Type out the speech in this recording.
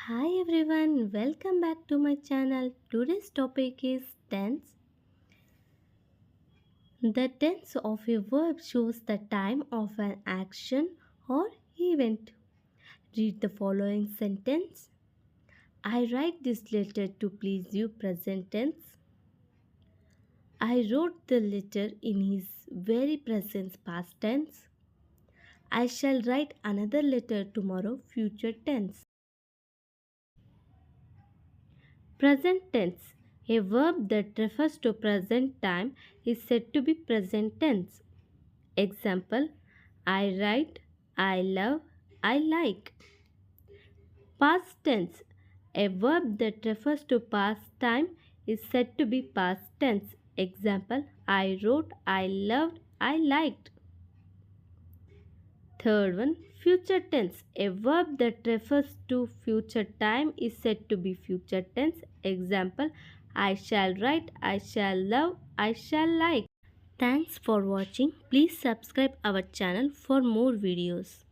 Hi everyone, welcome back to my channel. Today's topic is tense. The tense of a verb shows the time of an action or event. Read the following sentence. I write this letter to please you, present tense. I wrote the letter in his very present past tense. I shall write another letter tomorrow, future tense. Present tense. A verb that refers to present time is said to be present tense. Example: I write, I love, I like. Past tense. A verb that refers to past time is said to be past tense. Example: I wrote, I loved, I liked. Third one, future tense. A verb that refers to future time is said to be future tense. Example: I shall write, I shall love, I shall like. Thanks for watching. Please subscribe our channel for more videos.